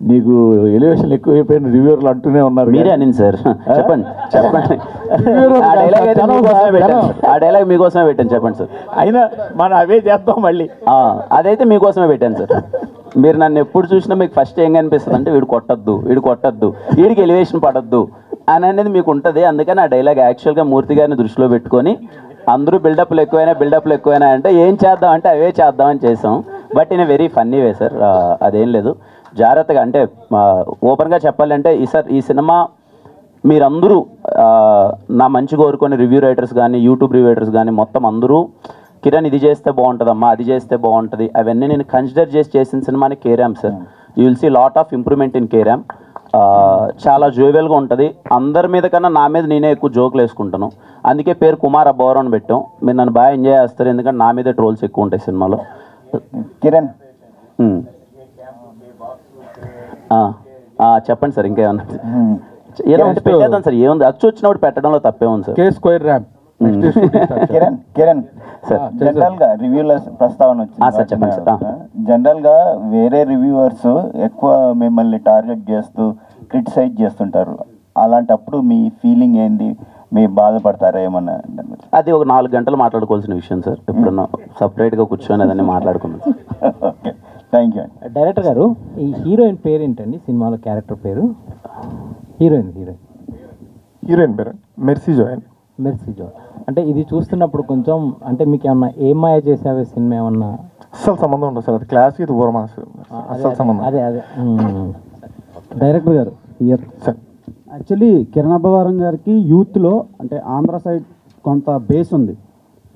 నీకు ఎలివేషన్ ఎక్కువైపోయిన రివ్యూర్లు అంటూనే ఉన్నారు. మీరే అనింది సార్, చెప్పండి. ఆ డైలాగ్ మీకోసమే పెట్టాను, చెప్పండి సార్. అయినా మనం అవే చేస్తాం మళ్ళీ. అదైతే మీకోసమే పెట్టాను సార్. మీరు నన్ను ఎప్పుడు చూసినా మీకు ఫస్ట్ ఏం కనిపిస్తుంది అంటే వీడు కొట్టద్దు, వీడికి ఎలివేషన్ పడద్దు అని అనేది మీకు ఉంటుంది. అందుకని ఆ డైలాగ్ యాక్చువల్గా మూర్తి గారిని దృష్టిలో పెట్టుకొని అందరూ బిల్డప్లు ఎక్కువైనా అంటే ఏం చేద్దాం అంటే అవే చేద్దామని చేసాం. But in very funny way sir, అదేం లేదు. జాగ్రత్తగా అంటే ఓపెన్గా చెప్పాలంటే ఈ సినిమా మీరందరూ నా మంచి కోరుకొని రివ్యూ రైటర్స్ కానీ యూట్యూబ్ రివ్యూ రైటర్స్ కానీ మొత్తం అందరూ కిరణ్ ఇది చేస్తే బాగుంటుందమ్మా, అది చేస్తే బాగుంటుంది, అవన్నీ నేను కన్సిడర్ చేసిన సినిమాని కేరామ్ sir. You will see lot of improvement in కేరామ్. చాలా జోవెల్గా ఉంటుంది. అందరి మీద కన్నా నా మీద నేనే ఎక్కువ జోకులు వేసుకుంటాను. అందుకే పేరు కుమార్ అబ్బవరం అని పెట్టాం. మీరు నన్ను బాగా ఎంజాయ్ చేస్తారు, ఎందుకంటే నా మీదే ట్రోల్స్ ఎక్కువ ఉంటాయి సినిమాలో. కిరణ్ చెప్పండి సార్, ఇంకేమన్నా పెట్టేద్దాం సార్. ఏముంది, అచ్చు వచ్చినప్పుడు పెట్టడంలో తప్పే ఉంది సార్. కిరణ్ సార్, జనరల్ గా రివ్యూల ప్రస్తావన వచ్చింది. చెప్పండి సార్. జనరల్ గా వేరే రివ్యూవర్స్ ఎక్కువ మిమ్మల్ని టార్గెట్ చేస్తూ క్రిటిసైజ్ చేస్తుంటారు. అలాంటప్పుడు మీ ఫీలింగ్ ఏంటి, మీరు బాధపడతారా ఏమన్నా? అది ఒక 4 గంటలు మాట్లాడుకోవాల్సిన విషయం సార్. ఎప్పుడన్నా సపరేట్గా కూర్చొని అదన్నీ మాట్లాడుకున్నాం. Okay, thank you. డైరెక్టర్ గారు, ఈ హీరోయిన్ పేరు ఏంటండి సినిమాలో? క్యారెక్టర్ పేరు హీరోయిన్ పేరు మెర్సీ జోయన్. అంటే ఇది చూస్తున్నప్పుడు కొంచెం అంటే మీకు ఏమన్నా ఏం మాయ చేసావే సినిమా ఏమన్నా? అస్సలు సంబంధం ఉండదు సార్, అది క్లాస్ ఇది ఊరమాస్, అస్సలు సంబంధం. అదే డైరెక్టర్ గారు ఇయర్ యాక్చువల్లీ కిరణ్ అబ్బవరం గారికి యూత్లో అంటే ఆంధ్ర సైడ్ కొంత బేస్ ఉంది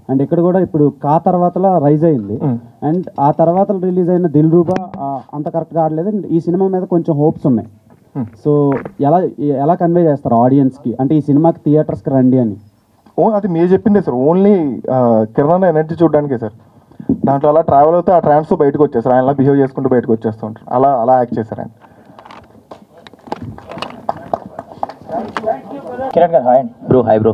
అండ్ ఇక్కడ కూడా ఇప్పుడు కా తర్వాతలా రైజ్ అయింది అండ్ ఆ తర్వాత రిలీజ్ అయిన దిల్ రూబా అంత కరెక్ట్గా ఆడలేదు అండ్ ఈ సినిమా మీద కొంచెం హోప్స్ ఉన్నాయి. సో ఎలా కన్వే చేస్తారు ఆడియన్స్కి అంటే ఈ సినిమాకి థియేటర్స్కి రండి అని? అది మీరు చెప్పిందే సార్, ఓన్లీ కిరణ్ ఎనర్జీ చూడడానికే సార్. దాంట్లో అలా ట్రావెల్ అవుతే ఆ ట్రాన్స్తో బయటకు వచ్చేస్తారు, ఆయన అలా బిహేవ్ చేసుకుంటూ బయటకు వచ్చేస్తూ ఉంటారు, అలా యాక్ట్ చేశారు ఆయన. కిరణ్ గారు హాయ్ అండి. Bro hi bro.